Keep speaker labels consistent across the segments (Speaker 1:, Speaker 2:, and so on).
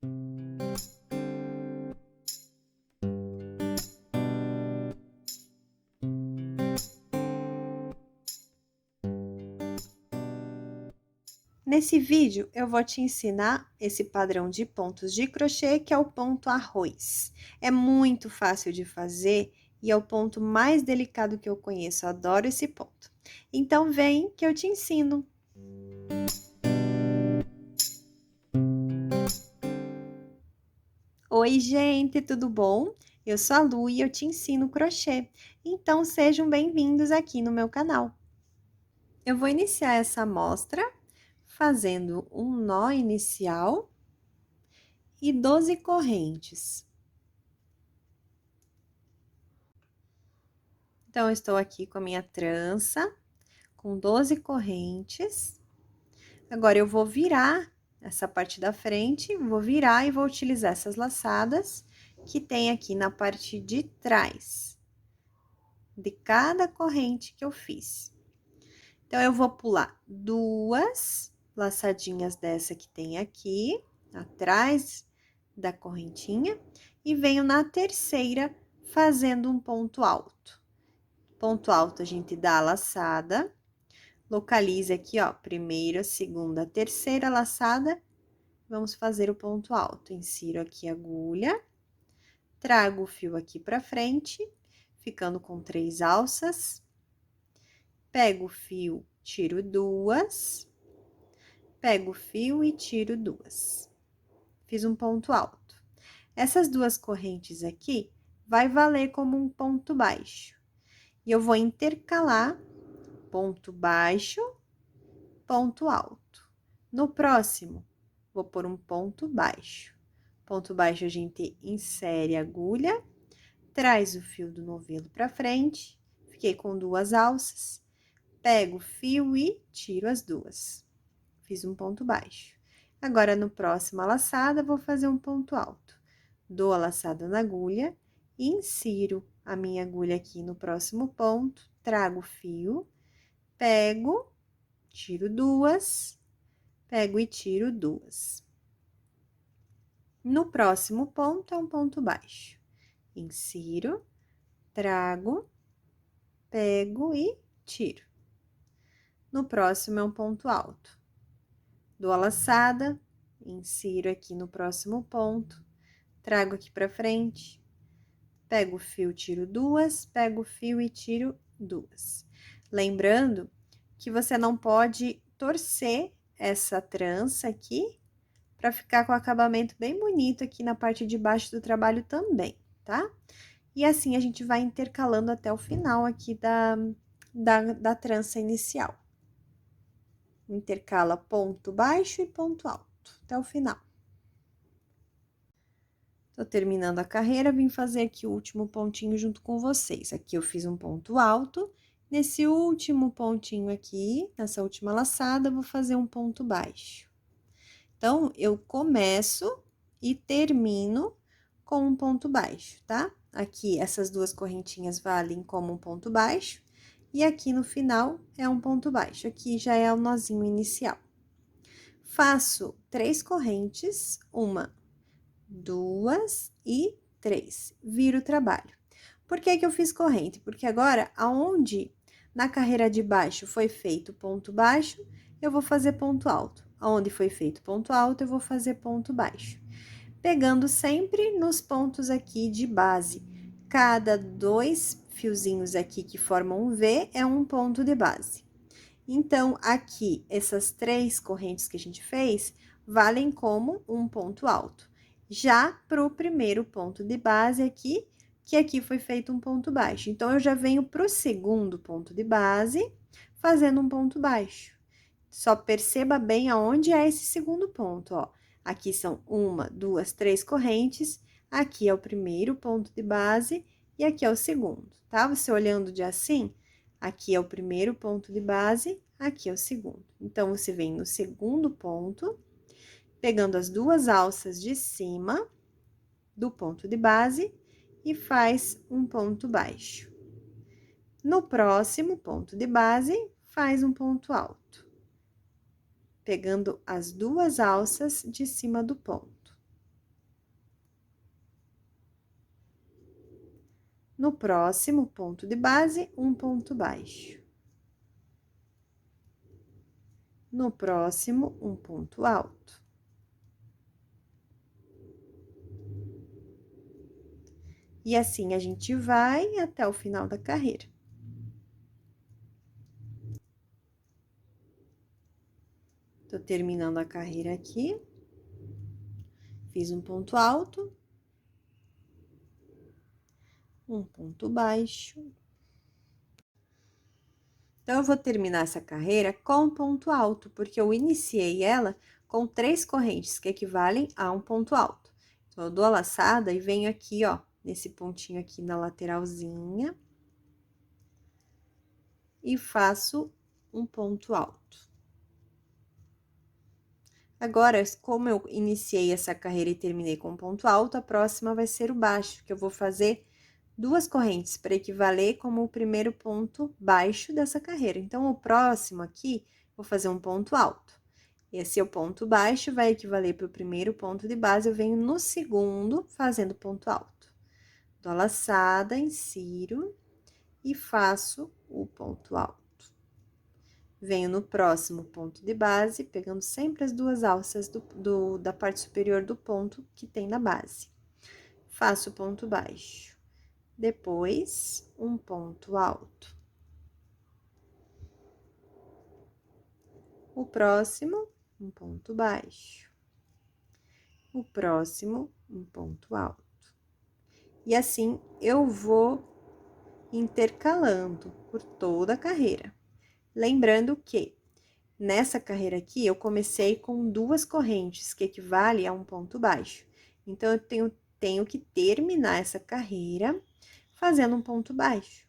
Speaker 1: Nesse vídeo, eu vou te ensinar esse padrão de pontos de crochê, que é o ponto arroz. É muito fácil de fazer e é o ponto mais delicado que eu conheço, eu adoro esse ponto. Então, vem que eu te ensino. Oi, gente, tudo bom? Eu sou a Lu e eu te ensino crochê. Então, sejam bem-vindos aqui no meu canal. Eu vou iniciar essa amostra fazendo um nó inicial e 12 correntes. Então, eu estou aqui com a minha trança, com 12 correntes. Agora, eu vou virar essa parte da frente, vou virar e vou utilizar essas laçadas que tem aqui na parte de trás de cada corrente que eu fiz. Então, eu vou pular 2 laçadinhas dessa que tem aqui, atrás da correntinha, e venho na terceira fazendo um ponto alto. Ponto alto, a gente dá a laçada, localiza aqui, ó, primeira, segunda, terceira laçada, vamos fazer o ponto alto. Insiro aqui a agulha, trago o fio aqui pra frente, ficando com 3 alças, pego o fio, tiro 2, pego o fio e tiro 2. Fiz um ponto alto. Essas 2 correntes aqui vai valer como um ponto baixo. E eu vou intercalar ponto baixo, ponto alto. No próximo, vou pôr um ponto baixo. Ponto baixo, a gente insere a agulha, traz o fio do novelo pra frente, fiquei com 2 alças, pego o fio e tiro as 2. Fiz um ponto baixo. Agora, no próximo laçada, vou fazer um ponto alto. Dou a laçada na agulha, insiro a minha agulha aqui no próximo ponto, trago o fio, pego, tiro 2, pego e tiro 2. No próximo ponto, é um ponto baixo. Insiro, trago, pego e tiro. No próximo, é um ponto alto. Dou a laçada, insiro aqui no próximo ponto, trago aqui pra frente, pego o fio, tiro 2, pego o fio e tiro 2. Lembrando que você não pode torcer essa trança aqui, para ficar com o acabamento bem bonito aqui na parte de baixo do trabalho também, tá? E assim, a gente vai intercalando até o final aqui da trança inicial. Intercala ponto baixo e ponto alto, até o final. Tô terminando a carreira, vim fazer aqui o último pontinho junto com vocês. Aqui eu fiz um ponto alto, nesse último pontinho aqui, nessa última laçada, vou fazer um ponto baixo. Então, eu começo e termino com um ponto baixo, tá? Aqui, essas 2 correntinhas valem como um ponto baixo, e aqui no final é um ponto baixo. Aqui já é o nozinho inicial. Faço 3 correntes, 1, 2 e 3. Viro o trabalho. Por que que eu fiz corrente? Porque agora, aonde na carreira de baixo foi feito ponto baixo, eu vou fazer ponto alto. Aonde foi feito ponto alto, eu vou fazer ponto baixo. Pegando sempre nos pontos aqui de base. Cada 2 fiozinhos aqui que formam um V é um ponto de base. Então, aqui, essas 3 correntes que a gente fez, valem como um ponto alto. Já para o primeiro ponto de base aqui, que aqui foi feito um ponto baixo. Então, eu já venho para o segundo ponto de base, fazendo um ponto baixo. Só perceba bem aonde é esse segundo ponto, ó. Aqui são 1, 2, 3 correntes, aqui é o primeiro ponto de base e aqui é o segundo, tá? Você olhando de assim, aqui é o primeiro ponto de base, aqui é o segundo. Então, você vem no segundo ponto, pegando as 2 alças de cima do ponto de base e faz um ponto baixo. No próximo ponto de base, faz um ponto alto, pegando as 2 alças de cima do ponto. No próximo ponto de base, um ponto baixo. No próximo, um ponto alto. E assim a gente vai até o final da carreira. Tô terminando a carreira aqui. Fiz um ponto alto. Um ponto baixo. Então, eu vou terminar essa carreira com um ponto alto, porque eu iniciei ela com 3 correntes, que equivalem a um ponto alto. Então, eu dou a laçada e venho aqui, ó, nesse pontinho aqui na lateralzinha. E faço um ponto alto. Agora, como eu iniciei essa carreira e terminei com um ponto alto, a próxima vai ser o baixo, que eu vou fazer 2 correntes para equivaler como o primeiro ponto baixo dessa carreira. Então, o próximo aqui, vou fazer um ponto alto. Esse é o ponto baixo, vai equivaler para o primeiro ponto de base, eu venho no segundo fazendo ponto alto. Dou a laçada, insiro e faço o ponto alto. Venho no próximo ponto de base, pegando sempre as 2 alças da parte superior do ponto que tem na base. Faço ponto baixo. Depois, um ponto alto. O próximo, um ponto baixo. O próximo, um ponto alto. E assim, eu vou intercalando por toda a carreira. Lembrando que, nessa carreira aqui, eu comecei com 2 correntes, que equivale a um ponto baixo. Então, eu tenho que terminar essa carreira fazendo um ponto baixo.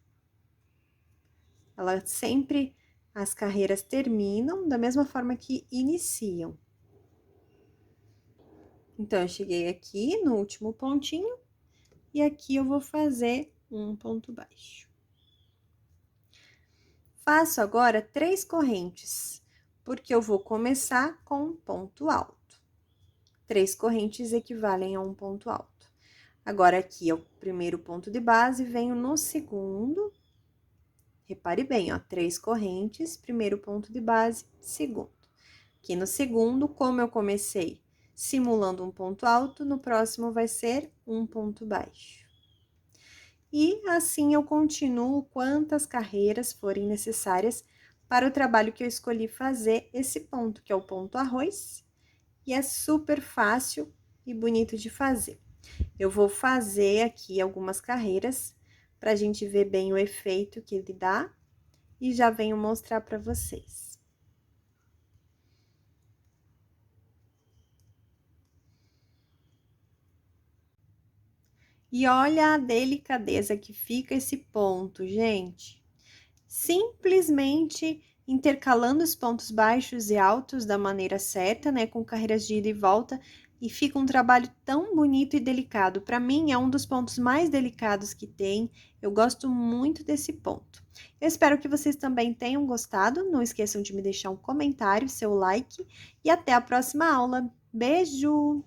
Speaker 1: Ela sempre, as carreiras terminam da mesma forma que iniciam. Então, eu cheguei aqui no último pontinho, e aqui eu vou fazer um ponto baixo. Faço agora 3 correntes, porque eu vou começar com um ponto alto. 3 correntes equivalem a um ponto alto. Agora, aqui é o primeiro ponto de base, venho no segundo. Repare bem, ó, 3 correntes, primeiro ponto de base, segundo. Aqui no segundo, como eu comecei simulando um ponto alto, no próximo vai ser um ponto baixo. E assim eu continuo quantas carreiras forem necessárias para o trabalho que eu escolhi fazer, esse ponto, que é o ponto arroz, e é super fácil e bonito de fazer. Eu vou fazer aqui algumas carreiras para a gente ver bem o efeito que ele dá e já venho mostrar para vocês. E olha a delicadeza que fica esse ponto, gente. Simplesmente intercalando os pontos baixos e altos da maneira certa, né, com carreiras de ida e volta, e fica um trabalho tão bonito e delicado. Para mim, é um dos pontos mais delicados que tem. Eu gosto muito desse ponto. Eu espero que vocês também tenham gostado. Não esqueçam de me deixar um comentário, seu like, e até a próxima aula. Beijo!